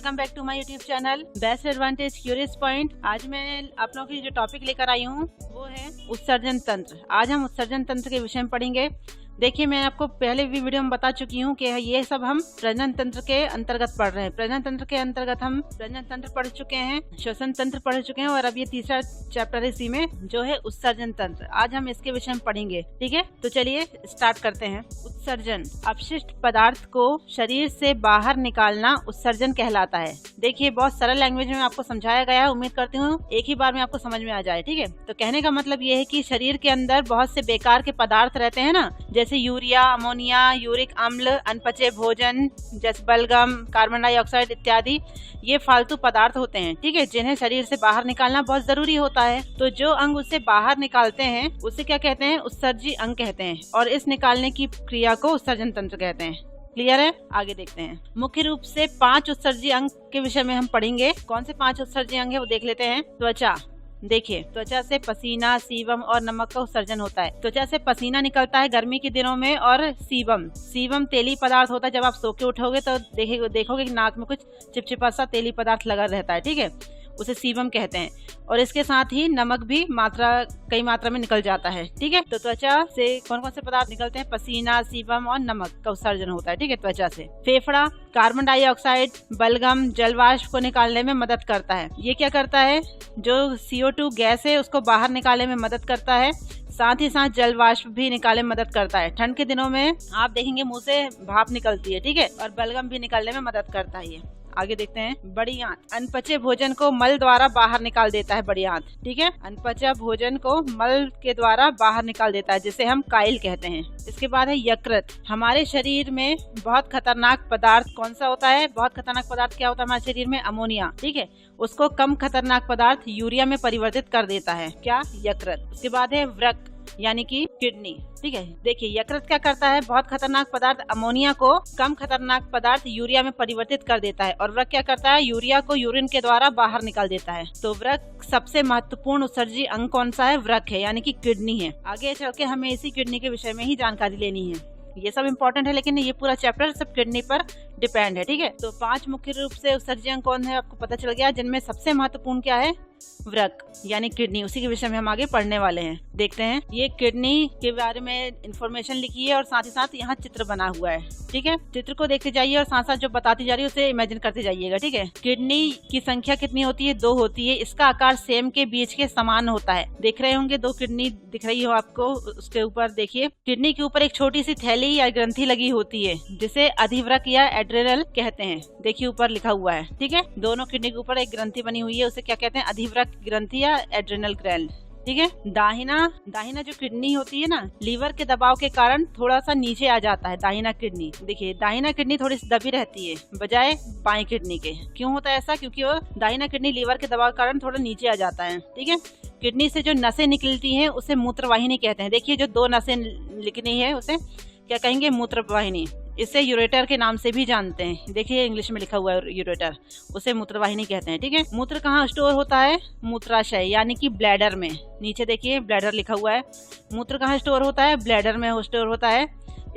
Welcome back to my YouTube channel best advantage curious point. आज मैं आप लोगों के लिए जो टॉपिक लेकर आई हूँ वो है उत्सर्जन तंत्र। आज हम उत्सर्जन तंत्र के विषय में पढ़ेंगे। देखिए, मैं आपको पहले भी वीडियो में बता चुकी हूँ कि ये सब हम प्रजनन तंत्र के अंतर्गत पढ़ रहे हैं। प्रजनन तंत्र के अंतर्गत हम प्रजनन तंत्र पढ़ चुके हैं, श्वसन तंत्र पढ़ चुके हैं और अब ये तीसरा चैप्टर है इसी में जो है उत्सर्जन तंत्र। आज हम इसके विषय में पढ़ेंगे। ठीक है, तो चलिए स्टार्ट करते हैं। उत्सर्जन, अपशिष्ट पदार्थ को शरीर से बाहर निकालना उत्सर्जन कहलाता है। देखिए, बहुत सरल लैंग्वेज में आपको समझाया गया है। उम्मीद करती हूँ एक ही बार में आपको समझ में आ जाए। ठीक है, तो कहने का मतलब ये है कि शरीर के अंदर बहुत से बेकार के पदार्थ रहते हैं ना, जैसे यूरिया, अमोनिया, यूरिक अम्ल, अनपचे भोजन जैसे बलगम, कार्बन डाइऑक्साइड इत्यादि, ये फालतू पदार्थ होते हैं। ठीक है, जिन्हें शरीर से बाहर निकालना बहुत जरूरी होता है। तो जो अंग उससे बाहर निकालते हैं उसे क्या कहते हैं? उत्सर्जी अंग कहते हैं। और इस निकालने की क्रिया को उत्सर्जन तंत्र कहते हैं। क्लियर है? आगे देखते हैं। मुख्य रूप से 5 उत्सर्जी अंग के विषय में हम पढ़ेंगे। कौन से 5 उत्सर्जी अंग है वो देख लेते हैं। त्वचा, देखिए, त्वचा से पसीना, सीबम और नमक का उत्सर्जन होता है। त्वचा से पसीना निकलता है गर्मी के दिनों में। और सीबम तेली पदार्थ होता है। जब आप सो के उठोगे तो देखोगे कि नाक में कुछ चिपचिपा सा तेली पदार्थ लगा रहता है। ठीक है, उसे सीबम कहते हैं। और इसके साथ ही नमक भी कई मात्रा में निकल जाता है। ठीक है, तो त्वचा से कौन कौन से पदार्थ निकलते हैं? पसीना, सीबम और नमक का उत्सर्जन होता है। ठीक है, त्वचा से। फेफड़ा कार्बन डाइऑक्साइड, बलगम, जलवाष्प को निकालने में मदद करता है। ये क्या करता है? जो CO2 गैस है उसको बाहर निकालने में मदद करता है। साथ ही साथ जलवाष्प भी निकालने में मदद करता है। ठंड के दिनों में आप देखेंगे मुंह से भाप निकलती है। ठीक है, और बलगम भी निकालने में मदद करता है ये। आगे देखते हैं। बड़ी आंत, अनपचे भोजन को मल द्वारा बाहर निकाल देता है बड़ी आंत। ठीक है, अनपचा भोजन को मल के द्वारा बाहर निकाल देता है, जिसे हम काइल कहते हैं। इसके बाद है यकृत। हमारे शरीर में बहुत खतरनाक पदार्थ कौन सा होता है? बहुत खतरनाक पदार्थ क्या होता है हमारे शरीर में? अमोनिया। ठीक है, उसको कम खतरनाक पदार्थ यूरिया में परिवर्तित कर देता है। क्या? यकृत। उसके बाद है वृक्क यानी कि किडनी। ठीक है, देखिए, यकृत क्या करता है? बहुत खतरनाक पदार्थ अमोनिया को कम खतरनाक पदार्थ यूरिया में परिवर्तित कर देता है। और वृक्क क्या करता है? यूरिया को यूरिन के द्वारा बाहर निकाल देता है। तो वृक्क सबसे महत्वपूर्ण उत्सर्जी अंग कौन सा है? वृक्क है, यानी कि किडनी है। आगे चल के हमें इसी किडनी के विषय में ही जानकारी लेनी है। ये सब इम्पोर्टेंट है, लेकिन ये पूरा चैप्टर सब किडनी पर डिपेंड है। ठीक है, तो 5 मुख्य रूप से उत्सर्जी अंग कौन है आपको पता चल गया, जिनमें सबसे महत्वपूर्ण क्या है? वृक्क यानी किडनी। उसी के विषय में हम आगे पढ़ने वाले हैं। देखते हैं, ये किडनी के बारे में इंफॉर्मेशन लिखी है और साथ ही साथ यहाँ चित्र बना हुआ है। ठीक है, चित्र को देखते जाइए और साथ साथ जो बताती जा रही है उसे इमेजिन करते जाइएगा। ठीक है, किडनी की संख्या कितनी होती है? 2 होती है। इसका आकार सेम के बीज के समान होता है। देख रहे होंगे 2 किडनी दिख रही हो आपको। उसके ऊपर देखिए, किडनी के ऊपर एक छोटी सी थैली या ग्रंथि लगी होती है, जिसे अधिवृक्क या एड्रेनल कहते हैं। देखिए, ऊपर लिखा हुआ है। ठीक है, दोनों किडनी के ऊपर एक ग्रंथि बनी हुई है, उसे क्या कहते हैं? अधिवृक्क ग्रंथि या एड्रेनल ग्लैंड। ठीक है, दाहिना जो किडनी होती है ना, लीवर के दबाव के कारण थोड़ा सा नीचे आ जाता है दाहिना किडनी। देखिए, दाहिना किडनी थोड़ी सी दबी रहती है बजाय बाएं किडनी के। क्यों होता है ऐसा? क्योंकि वो दाहिना किडनी लीवर के दबाव के कारण थोड़ा नीचे आ जाता है। ठीक है, किडनी से जो नसें निकलती हैं उसे मूत्रवाहिनी कहते हैं। देखिए, जो 2 नसें लिखनी है उसे क्या कहेंगे? मूत्रवाहिनी। इसे यूरेटर के नाम से भी जानते हैं। देखिए, इंग्लिश में लिखा हुआ है यूरेटर, उसे मूत्रवाहिनी कहते हैं। ठीक है, मूत्र कहाँ स्टोर होता है? मूत्राशय यानी कि ब्लैडर में। नीचे देखिए ब्लैडर लिखा हुआ है। मूत्र कहाँ स्टोर होता है? ब्लैडर में स्टोर होता है।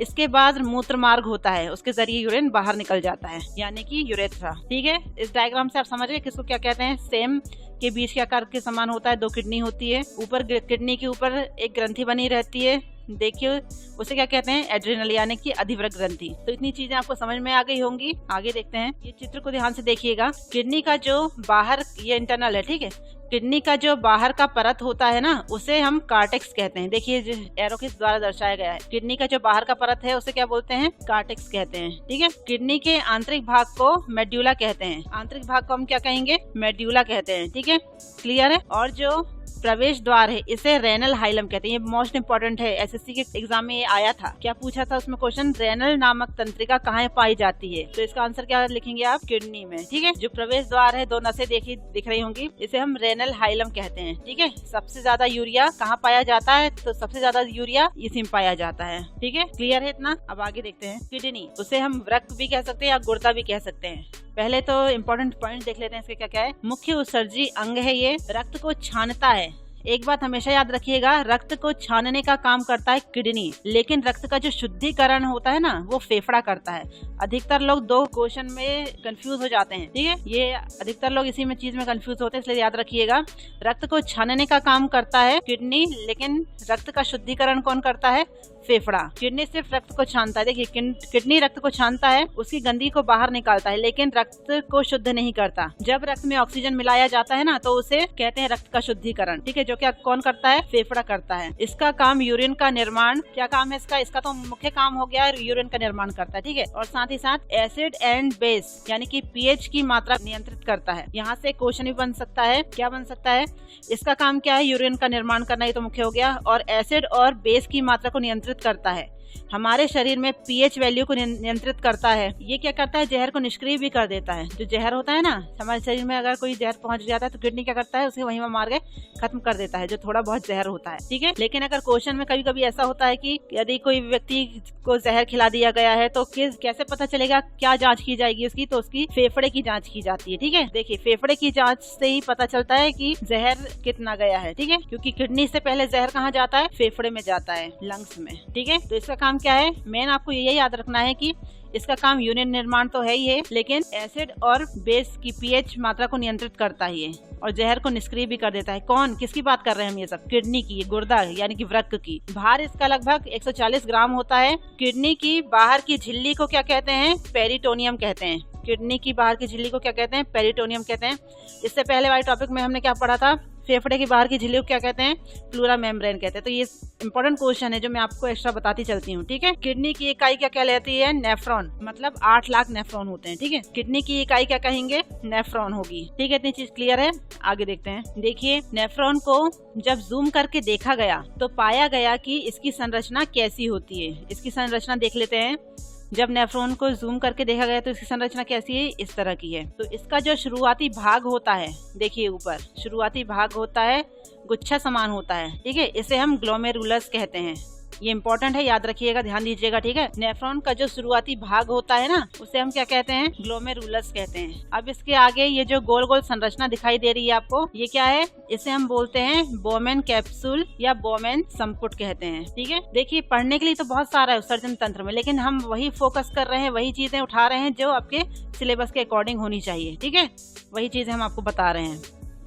इसके बाद मूत्र मार्ग होता है, उसके जरिए यूरिन बाहर निकल जाता है, यानी कि यूरेथ्रा। ठीक है, इस डायग्राम से आप समझ रहे किसको क्या कहते हैं? सेम के बीच के आकार के समान होता है। 2 किडनी होती है। ऊपर किडनी के ऊपर एक ग्रंथि बनी रहती है। देखिए, उसे क्या कहते हैं? एड्रेनल यानी कि अधिवृक्क ग्रंथि। तो इतनी चीजें आपको समझ में आ गई होंगी। आगे देखते हैं। ये चित्र को ध्यान से देखिएगा। किडनी का जो बाहर, ये इंटरनल है। ठीक है, किडनी का जो बाहर का परत होता है ना, उसे हम कार्टेक्स कहते हैं। देखिए, एरो के द्वारा दर्शाया गया है। किडनी का जो बाहर का परत है उसे क्या बोलते हैं? कार्टेक्स कहते हैं। ठीक है, किडनी के आंतरिक भाग को मेड्यूला कहते हैं। आंतरिक भाग को हम क्या कहेंगे? मेड्यूला कहते हैं। ठीक है, क्लियर है? और जो प्रवेश द्वार है इसे रेनल हाइलम कहते हैं। ये मोस्ट इंपोर्टेंट है, SSC के एग्जाम में ये आया था। क्या पूछा था उसमें क्वेश्चन? रेनल नामक तंत्रिका कहाँ पाई जाती है? तो इसका आंसर क्या लिखेंगे आप? किडनी में। ठीक है, जो प्रवेश द्वार है, 2 नसें दिख रही होंगी, इसे हम रेनल हाइलम कहते हैं। ठीक है, सबसे ज्यादा यूरिया कहाँ पाया जाता है? तो सबसे ज्यादा यूरिया इसी में पाया जाता है। ठीक है, क्लियर है इतना? अब आगे देखते हैं। किडनी, उसे हम वृक्क भी कह सकते हैं या गुर्दा भी कह सकते हैं। पहले तो इम्पोर्टेंट पॉइंट देख लेते हैं इसके क्या क्या है। मुख्य उत्सर्जी अंग है ये। रक्त को छानता है, एक बात हमेशा याद रखिएगा, रक्त को छानने का काम करता है किडनी, लेकिन रक्त का जो शुद्धिकरण होता है ना वो फेफड़ा करता है। अधिकतर लोग दो क्वेश्चन में कंफ्यूज हो जाते हैं, ठीक है, ये अधिकतर लोग इसी में चीज में कंफ्यूज होते हैं, इसलिए याद रखिएगा रक्त को छानने का काम करता है किडनी, लेकिन रक्त का शुद्धिकरण कौन करता है? फेफड़ा। किडनी सिर्फ रक्त को छानता है, देखिए किडनी रक्त को छानता है, उसकी गंदगी को बाहर निकालता है, लेकिन रक्त को शुद्ध नहीं करता। जब रक्त में ऑक्सीजन मिलाया जाता है ना तो उसे कहते हैं रक्त का शुद्धिकरण, ठीक है, जो क्या कौन करता है? फेफड़ा करता है। इसका काम यूरिन का निर्माण, क्या काम है इसका? इसका तो मुख्य काम हो गया यूरिन का निर्माण करता है, ठीक है, और साथ ही साथ एसिड एंड बेस यानी कि पीएच की मात्रा नियंत्रित करता है। यहाँ से क्वेश्चन भी बन सकता है, क्या बन सकता है? इसका काम क्या है? यूरिन का निर्माण करना, ये तो मुख्य हो गया, और एसिड और बेस की मात्रा को नियंत्रित करता है। हमारे शरीर में पीएच वैल्यू को नियंत्रित करता है। ये क्या करता है? जहर को निष्क्रिय भी कर देता है। जो जहर होता है ना हमारे शरीर में, अगर कोई जहर पहुंच जाता है तो किडनी क्या करता है? उसे वहीं मार के खत्म कर देता है, जो थोड़ा बहुत जहर होता है, ठीक है। लेकिन अगर क्वेश्चन में कभी कभी ऐसा होता है कि यदि कोई व्यक्ति को जहर खिला दिया गया है तो कैसे पता चलेगा? क्या जाँच की जाएगी उसकी? तो उसकी फेफड़े की जाँच की जाती है, ठीक है। देखिए फेफड़े की जाँच से ही पता चलता है कि जहर कितना गया है, ठीक है, क्योंकि किडनी से पहले जहर कहाँ जाता है? फेफड़े में जाता है, लंग्स में, ठीक है। तो इसका काम क्या है? मेन आपको यही याद रखना है कि इसका काम यूरिन निर्माण तो है ही है, लेकिन एसिड और बेस की पीएच मात्रा को नियंत्रित करता ही है, और जहर को निष्क्रिय भी कर देता है। कौन, किसकी बात कर रहे हैं हम? ये सब किडनी की, गुर्दा यानी कि वृक्क की। भार इसका लगभग 140 ग्राम होता है। किडनी की बाहर की झिल्ली को क्या कहते हैं? पेरिटोनियम कहते हैं। किडनी की बाहर की झिल्ली को क्या कहते हैं? पेरिटोनियम कहते हैं। इससे पहले वाले टॉपिक में हमने क्या पढ़ा था? फेफड़े की बाहर की झिल्ली को क्या कहते हैं? प्लूरा मेम्ब्रेन कहते हैं। तो ये इंपॉर्टेंट क्वेश्चन है जो मैं आपको एक्स्ट्रा बताती चलती हूँ, ठीक है। किडनी की इकाई क्या कहलाती है? नेफ्रॉन, मतलब 8 लाख नेफ्रॉन होते हैं, ठीक है। किडनी की इकाई क्या कहेंगे? नेफ्रॉन होगी, ठीक है। इतनी चीज क्लियर है, आगे देखते हैं। देखिए नेफ्रॉन को जब जूम करके देखा गया तो पाया गया कि इसकी संरचना कैसी होती है। इसकी संरचना देख लेते हैं। जब नेफ्रॉन को जूम करके देखा गया तो इसकी संरचना कैसी है? इस तरह की है। तो इसका जो शुरुआती भाग होता है, देखिए ऊपर शुरुआती भाग होता है, गुच्छा समान होता है, ठीक है, इसे हम ग्लोमेरुलस कहते हैं। ये इंपॉर्टेंट है, याद रखिएगा, ध्यान दीजिएगा, ठीक है। नेफ्रॉन का जो शुरुआती भाग होता है ना उसे हम क्या कहते हैं? ग्लोमेरुलस कहते हैं। अब इसके आगे ये जो गोल गोल संरचना दिखाई दे रही है आपको, ये क्या है? इसे हम बोलते हैं बोमेन कैप्सूल या बोमेन संपुट कहते हैं, ठीक है। देखिए पढ़ने के लिए तो बहुत सारा है उत्सर्जन तंत्र में, लेकिन हम वही फोकस कर रहे हैं, वही चीजें उठा रहे हैं जो आपके सिलेबस के अकॉर्डिंग होनी चाहिए, ठीक है। वही चीजें हम आपको बता रहे हैं,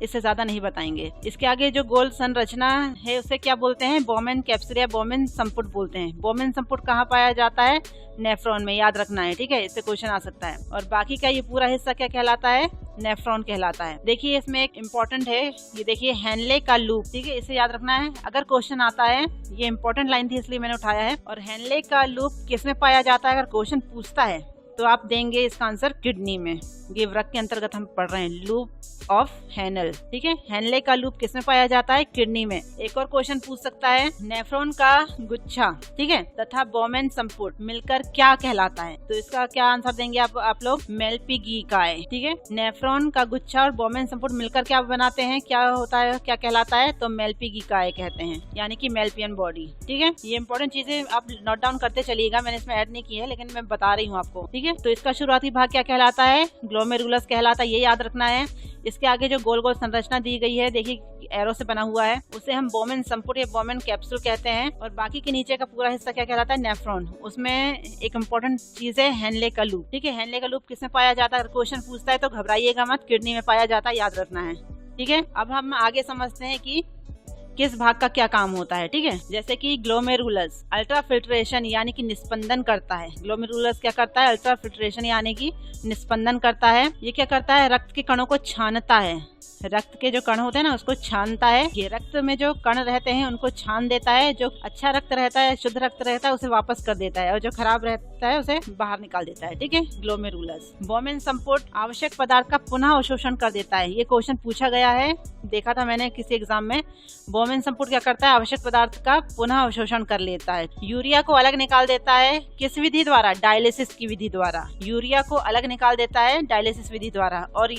इससे ज्यादा नहीं बताएंगे। इसके आगे जो गोल संरचना है उसे क्या बोलते हैं? बोमेन कैप्सूल या बोमेन संपुट बोलते हैं। बोमेन संपुट कहाँ पाया जाता है? नेफ्रॉन में, याद रखना है, ठीक है, इससे क्वेश्चन आ सकता है। और बाकी का ये पूरा हिस्सा क्या कहलाता है? नेफ्रॉन कहलाता है। देखिए इसमें एक इम्पोर्टेंट है, ये देखिए हेनले का लूप, ठीक है, इसे याद रखना है। अगर क्वेश्चन आता है, ये इम्पोर्टेंट लाइन थी इसलिए मैंने उठाया है। और हेनले का लूप किसमें पाया जाता है? अगर क्वेश्चन पूछता है तो आप देंगे इसका आंसर किडनी में। ये वृक्क के अंतर्गत हम पढ़ रहे हैं, लूप ऑफ हेनल, ठीक है। हेनले का लूप किसमें पाया जाता है? किडनी में। एक और क्वेश्चन पूछ सकता है, नेफ्रॉन का गुच्छा, ठीक है, तथा बोमेन संपुट मिलकर क्या कहलाता है? तो इसका क्या आंसर देंगे आप लोग? मेल्पिगिकाए, ठीक है। नेफ्रॉन का गुच्छा और बोमेन संपुट मिलकर क्या बनाते हैं? क्या होता है, क्या कहलाता है? तो मेल्पिगिकाए कहते हैं, यानी कि मेल्पियन बॉडी, ठीक है। ये इंपॉर्टेंट चीजें आप नोट डाउन करते चलिएगा, मैंने इसमें ऐड नहीं की है लेकिन मैं बता रही हूँ आपको, ठीक है। तो इसका शुरुआती भाग क्या कहलाता है? ग्लोमेरुलस कहलाता है, ये याद रखना है। इसके आगे जो गोल गोल संरचना दी गई है, देखिए एरो से बना हुआ है, उसे हम बोमेन संपुट या बोमेन कैप्सूल कहते हैं। और बाकी के नीचे का पूरा हिस्सा क्या कहलाता है? नेफ्रॉन। उसमें एक इम्पोर्टेंट चीज है हेनले का लूप, ठीक है। हेनले का लूप किसमें पाया जाता है? अगर क्वेश्चन पूछता है तो घबराइएगा मत, किडनी में पाया जाता है, याद रखना है, ठीक है। अब हम आगे समझते हैं कि किस भाग का क्या काम होता है, ठीक है। जैसे कि ग्लोमेरुलस अल्ट्रा फिल्ट्रेशन यानी कि निस्पंदन करता है। ग्लोमेरुलस क्या करता है? अल्ट्रा फिल्ट्रेशन यानी कि निस्पंदन करता है। ये क्या करता है? रक्त के कणों को छानता है। रक्त के जो कण होते हैं ना उसको छानता है। ये रक्त में जो कण रहते हैं उनको छान देता है। जो अच्छा रक्त रहता है, शुद्ध रक्त रहता है, उसे वापस कर देता है, और जो खराब रहता है उसे बाहर निकाल देता है, ठीक है। ग्लोमेरुलस। बोमेन संपुट आवश्यक पदार्थ का पुनः अवशोषण कर देता है। ये क्वेश्चन पूछा गया है, देखा था मैंने किसी एग्जाम में। बोमेन संपुट क्या करता है? आवश्यक पदार्थ का पुनः अवशोषण कर लेता है। यूरिया को अलग निकाल देता है, किस विधि द्वारा? डायलिसिस की विधि द्वारा। यूरिया को अलग निकाल देता है डायलिसिस विधि द्वारा। और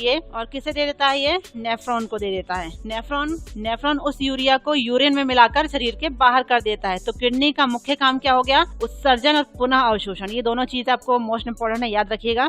किसे दे देता है? ये नेफ्रॉन को दे देता है। नेफ्रॉन उस यूरिया को यूरिन में मिलाकर शरीर के बाहर कर देता है। तो किडनी का मुख्य काम क्या हो गया? उत्सर्जन और पुनः अवशोषण। ये दोनों चीज आपको मोस्ट इंपोर्टेंट है, याद रखिएगा।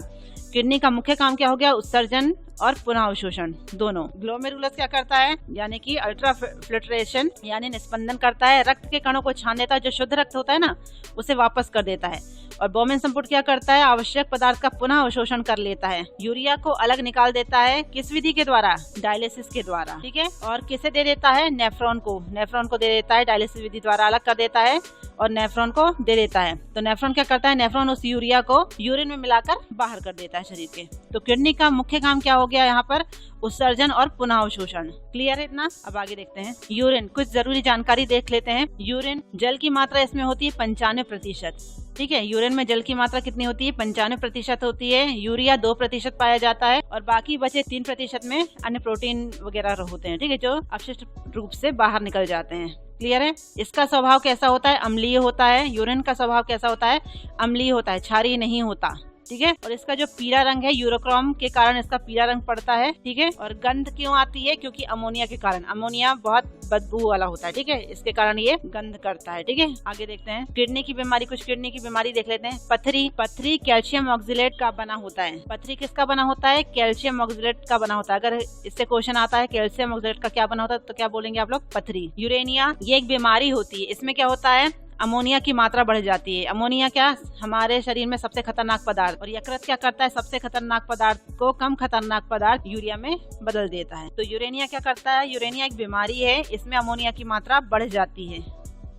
किडनी का मुख्य काम क्या हो गया? उत्सर्जन और पुनः अवशोषण दोनों। ग्लोमेरुलस क्या करता है, यानी कि अल्ट्रा फिल्ट्रेशन यानी निस्पंदन करता है, रक्त के कणों को छान देता है, जो शुद्ध रक्त होता है ना उसे वापस कर देता है। और बोमेन संपुट क्या करता है, आवश्यक पदार्थ का पुनः अवशोषण कर लेता है। यूरिया को अलग निकाल देता है, किस विधि के द्वारा, डायलिसिस के द्वारा, ठीक है। और किसे दे देता है, नेफ्रॉन को दे देता है, डायलिसिस विधि द्वारा अलग कर देता है और नेफ्रॉन को दे देता है। तो नेफ्रॉन क्या करता है, नेफ्रॉन उस यूरिया को यूरिन में मिलाकर बाहर कर देता है शरीर के। तो किडनी का मुख्य काम क्या हो गया यहाँ पर, उत्सर्जन और पुनः अवशोषण। क्लियर है इतना। अब आगे देखते हैं यूरिन, कुछ जरूरी जानकारी देख लेते हैं। यूरिन, जल की मात्रा इसमें होती है 95%, ठीक है। यूरिन में जल की मात्रा कितनी होती है, 95% होती है। यूरिया 2% पाया जाता है और बाकी बचे 3% में अन्य प्रोटीन वगैरह होते हैं, ठीक है, जो अपशिष्ट रूप से बाहर निकल जाते हैं। क्लियर है। इसका स्वभाव कैसा होता है, अम्लीय होता है। यूरिन का स्वभाव कैसा होता है, अम्लीय होता है, क्षारीय नहीं होता, ठीक है। और इसका जो पीला रंग है, यूरोक्रोम के कारण इसका पीला रंग पड़ता है, ठीक है। और गंध क्यों आती है, क्योंकि अमोनिया के कारण, अमोनिया बहुत बदबू वाला होता है, ठीक है, इसके कारण ये गंध करता है, ठीक है। आगे देखते हैं किडनी की बीमारी, कुछ किडनी की बीमारी देख लेते हैं। पथरी कैल्शियम ऑक्सिलेट का बना होता है। पथरी किसका बना होता है, कैल्शियम ऑक्सिलेट का बना होता है। अगर इससे क्वेश्चन आता है कैल्शियम ऑक्सिलेट का क्या बना होता है तो क्या बोलेंगे आप लोग, पथरी। यूरेनिया, ये एक बीमारी होती है, इसमें क्या होता है, अमोनिया की मात्रा बढ़ जाती है। अमोनिया क्या, हमारे शरीर में सबसे खतरनाक पदार्थ, और यकृत क्या करता है, सबसे खतरनाक पदार्थ को कम खतरनाक पदार्थ यूरिया में बदल देता है। तो यूरेनिया क्या करता है, यूरेनिया एक बीमारी है, इसमें अमोनिया की मात्रा बढ़ जाती है,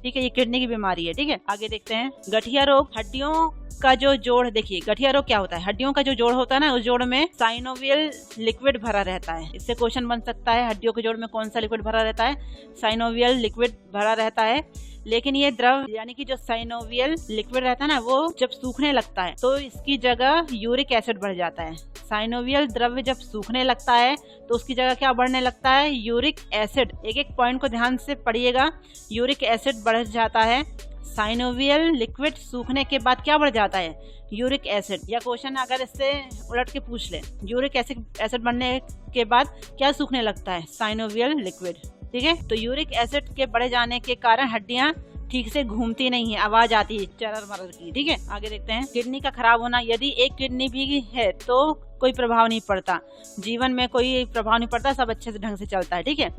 ठीक है। ये किडनी की बीमारी है, ठीक है। आगे देखते हैं गठिया रोग, हड्डियों का जो जोड़, देखिए गठिया रोग क्या होता है, हड्डियों का जो जोड़ होता है ना, उस जोड़ में साइनोवियल लिक्विड भरा रहता है। इससे क्वेश्चन बन सकता है, हड्डियों के जोड़ में कौन सा लिक्विड भरा रहता है, साइनोवियल लिक्विड भरा रहता है। लेकिन ये द्रव यानी कि जो साइनोवियल लिक्विड रहता है ना, वो जब सूखने लगता है तो इसकी जगह यूरिक एसिड बढ़ जाता है। साइनोवियल द्रव्य जब सूखने लगता है तो उसकी जगह क्या बढ़ने लगता है, यूरिक एसिड। एक एक पॉइंट को ध्यान से पढ़िएगा, यूरिक एसिड बढ़ जाता है। साइनोवियल लिक्विड सूखने के बाद क्या बढ़ जाता है, यूरिक एसिड। या क्वेश्चन अगर इससे उलट के पूछ ले, यूरिक एसिड बढ़ने के बाद क्या सूखने लगता है, साइनोवियल लिक्विड, ठीक है। तो यूरिक एसिड के बढ़ जाने के कारण हड्डियां ठीक से घूमती नहीं है, आवाज आती है चरर मरर की, ठीक है। आगे देखते हैं किडनी का खराब होना, यदि एक किडनी भी है तो कोई प्रभाव नहीं पड़ता, जीवन में कोई प्रभाव नहीं पड़ता, सब अच्छे से ढंग से चलता है, ठीक है।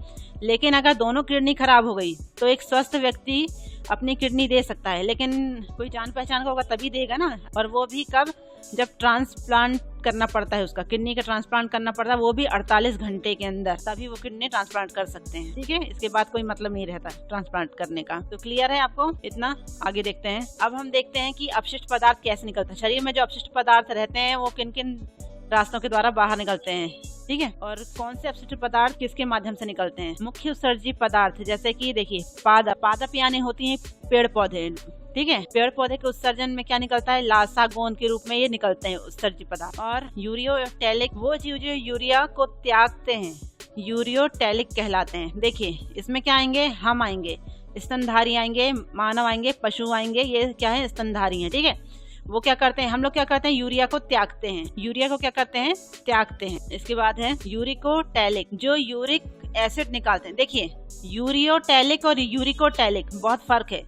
लेकिन अगर दोनों किडनी खराब हो गई तो एक स्वस्थ व्यक्ति अपनी किडनी दे सकता है, लेकिन कोई जान पहचान का होगा तभी देगा ना, और वो भी कब, जब ट्रांसप्लांट करना पड़ता है, उसका किडनी का ट्रांसप्लांट करना पड़ता है, वो भी 48 घंटे के अंदर, तभी वो किडनी ट्रांसप्लांट कर सकते हैं, ठीक है। इसके बाद कोई मतलब नहीं रहता ट्रांसप्लांट करने का। तो क्लियर है आपको इतना। आगे देखते हैं, अब हम देखते हैं कि अपशिष्ट पदार्थ कैसे निकलते हैं। शरीर में जो अपशिष्ट पदार्थ रहते हैं वो किन किन रास्तों के द्वारा बाहर निकलते हैं, ठीक है। और कौन से अपशिष्ट पदार्थ किसके माध्यम से निकलते हैं, मुख्य उत्सर्जी पदार्थ, जैसे कि देखिए पादप यानी होती है पेड़ पौधे, ठीक है। पेड़ पौधे के उत्सर्जन में क्या निकलता है, लासा गोंद के रूप में ये निकलते हैं उत्सर्जी पदार्थ। और यूरियोटैलिक, वो जीव जो यूरिया को त्यागते हैं, यूरियोटैलिक कहलाते हैं। देखिए इसमें क्या आएंगे, हम आएंगे, स्तनधारी आएंगे, मानव आएंगे, पशु आएंगे, ये क्या है, स्तनधारी है, ठीक है। वो क्या करते हैं, हम लोग क्या करते हैं, यूरिया को त्यागते हैं, यूरिया को क्या करते हैं, त्यागते हैं। इसके बाद है यूरिकोटैलिक, जो यूरिक एसिड निकालते हैं। देखिए यूरियोटैलिक और यूरिकोटैलिक बहुत फर्क है।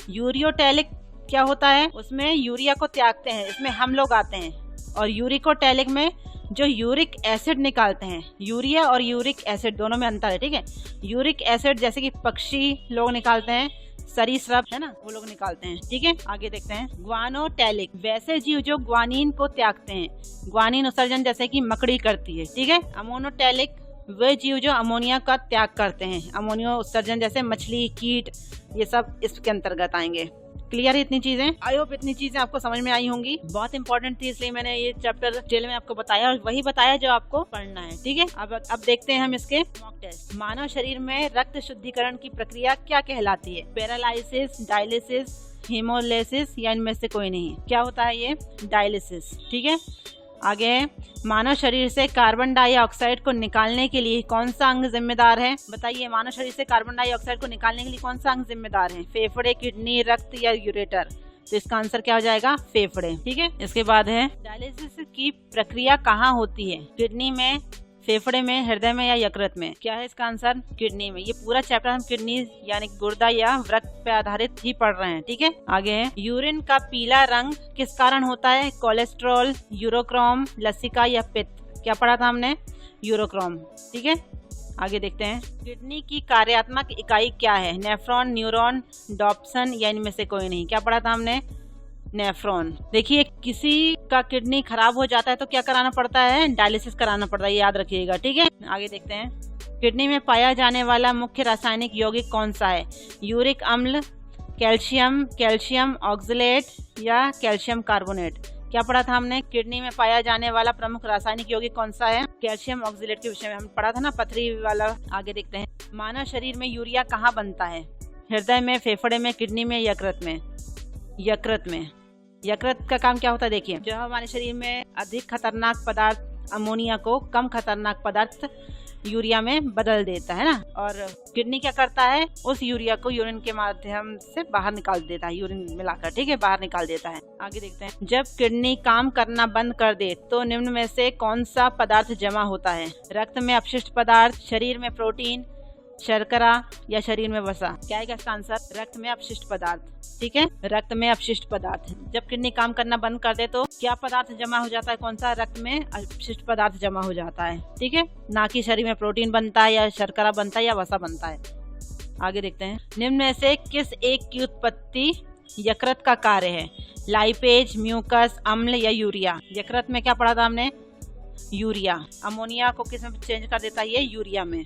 यूरियोटैलिक क्या होता है, उसमें यूरिया को त्यागते हैं, इसमें हम लोग आते हैं। और यूरिकोटैलिक में जो यूरिक एसिड निकालते हैं, यूरिया और यूरिक एसिड दोनों में अंतर है, ठीक है। यूरिक एसिड जैसे कि पक्षी लोग निकालते हैं, सरीसृप है ना, वो लोग निकालते हैं, ठीक है। आगे देखते हैं ग्वानोटैलिक, वैसे जीव जो ग्वानीन को त्यागते हैं, ग्वानीन उत्सर्जन जैसे कि मकड़ी करती है, ठीक है। अमोनोटैलिक, वे जीव जो अमोनिया का त्याग करते हैं, अमोनिया उत्सर्जन जैसे मछली, कीट, ये सब इसके अंतर्गत आएंगे। क्लियर है इतनी चीजें, आई होप इतनी चीजें आपको समझ में आई होंगी। बहुत इंपॉर्टेंट थी इसलिए मैंने ये चैप्टर डिटेल में आपको बताया, और वही बताया जो आपको पढ़ना है, ठीक है। अब देखते हैं हम इसके मॉक टेस्ट। मानव शरीर में रक्त शुद्धिकरण की प्रक्रिया क्या कहलाती है, पेरालाइसिस, डायलिसिस, हीमोलाइसिस, या इनमें से कोई नहीं। क्या होता है ये, डायलिसिस, ठीक है। आगे मानव शरीर से कार्बन डाइऑक्साइड को निकालने के लिए कौन सा अंग जिम्मेदार है, बताइए। मानव शरीर से कार्बन डाइऑक्साइड को निकालने के लिए कौन सा अंग जिम्मेदार है, फेफड़े, किडनी, रक्त या यूरेटर। तो इसका आंसर क्या हो जाएगा, फेफड़े, ठीक है। इसके बाद है डायलिसिस की प्रक्रिया कहाँ होती है, किडनी में, फेफड़े में, हृदय में या यकृत में। क्या है इसका आंसर, किडनी में। ये पूरा चैप्टर हम किडनी यानी गुर्दा या वृक्क पे आधारित ही पढ़ रहे हैं, ठीक है। आगे है यूरिन का पीला रंग किस कारण होता है, कोलेस्ट्रॉल, यूरोक्रोम, लसिका या पित्त। क्या पढ़ा था हमने, यूरोक्रोम। ठीक है, आगे देखते हैं। किडनी की कार्यात्मक इकाई क्या है? नेफ्रॉन, न्यूरॉन, डॉप्सन या इनमें से कोई नहीं। क्या पढ़ा था हमने? नेफ्रॉन। देखिए, किसी का किडनी खराब हो जाता है तो क्या कराना पड़ता है? डायलिसिस कराना पड़ता है, याद रखिएगा। ठीक है, आगे देखते हैं। किडनी में पाया जाने वाला मुख्य रासायनिक यौगिक कौन सा है? यूरिक अम्ल, कैल्शियम, कैल्शियम ऑक्सलेट या कैल्शियम कार्बोनेट। क्या पढ़ा था हमने? किडनी में पाया जाने वाला प्रमुख रासायनिक यौगिक कौन सा है? कैल्शियम ऑक्सलेट के विषय में हम पढ़ा था ना, पथरी वाला। आगे देखते हैं। मानव शरीर में यूरिया कहाँ बनता है? हृदय में, फेफड़े में, किडनी में, यकृत में? यकृत में। यकृत का काम क्या होता है? देखिए, जो हमारे शरीर में अधिक खतरनाक पदार्थ अमोनिया को कम खतरनाक पदार्थ यूरिया में बदल देता है ना। और किडनी क्या करता है? उस यूरिया को यूरिन के माध्यम से बाहर निकाल देता है, यूरिन मिलाकर। ठीक है, बाहर निकाल देता है। आगे देखते हैं। जब किडनी काम करना बंद कर दे तो निम्न में से कौन सा पदार्थ जमा होता है? रक्त में अपशिष्ट पदार्थ, शरीर में प्रोटीन, शर्करा या शरीर में वसा? क्या है इसका आंसर? रक्त में अपशिष्ट पदार्थ। ठीक है, रक्त में अपशिष्ट पदार्थ। जब किडनी काम करना बंद कर दे तो क्या पदार्थ जमा हो जाता है? कौन सा? रक्त में अपशिष्ट पदार्थ जमा हो जाता है। ठीक है, ना कि शरीर में प्रोटीन बनता है या शर्करा बनता है या वसा बनता है। आगे देखते हैं। निम्न में से किस एक की उत्पत्ति यकृत का कार्य है? लाइपेज, म्यूकस, अम्ल या यूरिया? यकृत में क्या पढ़ा था हमने? यूरिया। अमोनिया को किस में चेंज कर देता है? ये यूरिया में।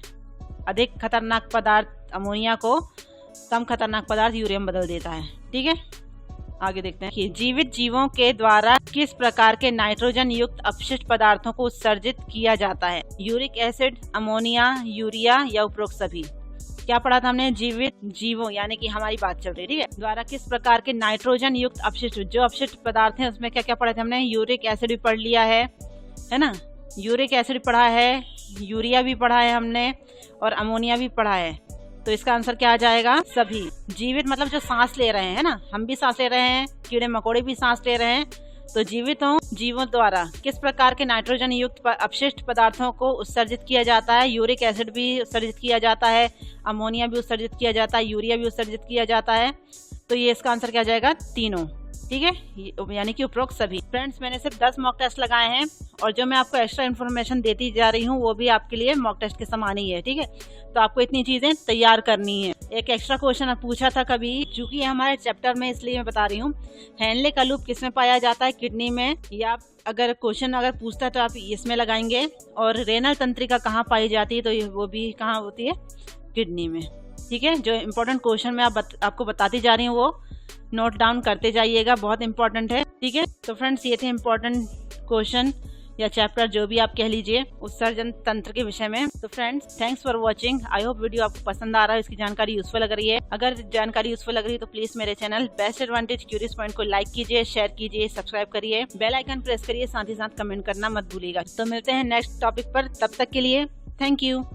अधिक खतरनाक पदार्थ अमोनिया को कम खतरनाक पदार्थ यूरिया में बदल देता है। ठीक है, आगे देखते हैं कि जीवित जीवों के द्वारा किस प्रकार के नाइट्रोजन युक्त अपशिष्ट पदार्थों को उत्सर्जित किया जाता है? यूरिक एसिड, अमोनिया, यूरिया या उपरोक्त सभी? क्या पढ़ा था हमने? जीवित जीवों, यानी कि हमारी बात चल रही है। ठीक है, द्वारा किस प्रकार के नाइट्रोजन युक्त अपशिष्ट, जो अपशिष्ट पदार्थ हैं उसमें क्या क्या पढ़ा था हमने? यूरिक एसिड भी पढ़ लिया है ना, यूरिक एसिड पढ़ा है, यूरिया भी पढ़ा है हमने और अमोनिया भी पढ़ा है। तो इसका आंसर क्या आ जाएगा? सभी। जीवित मतलब जो सांस ले रहे हैं ना, हम भी सांस ले रहे हैं, कीड़े मकोड़े भी सांस ले रहे हैं। तो जीवों द्वारा किस प्रकार के नाइट्रोजन युक्त अपशिष्ट पदार्थों को उत्सर्जित किया जाता है? यूरिक एसिड भी उत्सर्जित किया जाता है, अमोनिया भी उत्सर्जित किया जाता है, यूरिया भी उत्सर्जित किया जाता है। तो ये इसका आंसर क्या जाएगा? तीनों। ठीक है, यानी कि उपरोक्त सभी। फ्रेंड्स, मैंने सिर्फ 10 मॉक टेस्ट लगाए हैं और जो मैं आपको एक्स्ट्रा इन्फॉर्मेशन देती जा रही हूँ वो भी आपके लिए मॉक टेस्ट के समान ही है। ठीक है, तो आपको इतनी चीजें तैयार करनी है। एक एक्स्ट्रा क्वेश्चन पूछा था कभी, चूंकि हमारे चैप्टर में इसलिए मैं बता रही हूँ। हेनले का लूप किसमें पाया जाता है? किडनी में। या अगर क्वेश्चन अगर पूछता है तो आप इसमें लगाएंगे। और रेनल तंत्रिका कहाँ पाई जाती है? तो वो भी कहाँ होती है? किडनी में। ठीक है, जो इम्पोर्टेंट क्वेश्चन मैं आपको बताती जा रही हूँ वो नोट डाउन करते जाइएगा, बहुत इंपॉर्टेंट है। ठीक है, तो फ्रेंड्स, ये थे इम्पोर्टेंट क्वेश्चन या चैप्टर, जो भी आप कह लीजिए, उत्सर्जन तंत्र के विषय में। तो friends, thanks for watching. I hope video आपको पसंद आ रहा है, इसकी जानकारी यूजफुल लग रही है। अगर जानकारी यूजफुल लग रही है तो प्लीज मेरे channel best advantage curious point को लाइक कीजिए, शेयर कीजिए, सब्सक्राइब करिए, बेल आइकन प्रेस करिए, साथ ही साथ कमेंट करना मत भूलिएगा। तो मिलते हैं नेक्स्ट टॉपिक पर, तब तक के लिए थैंक यू।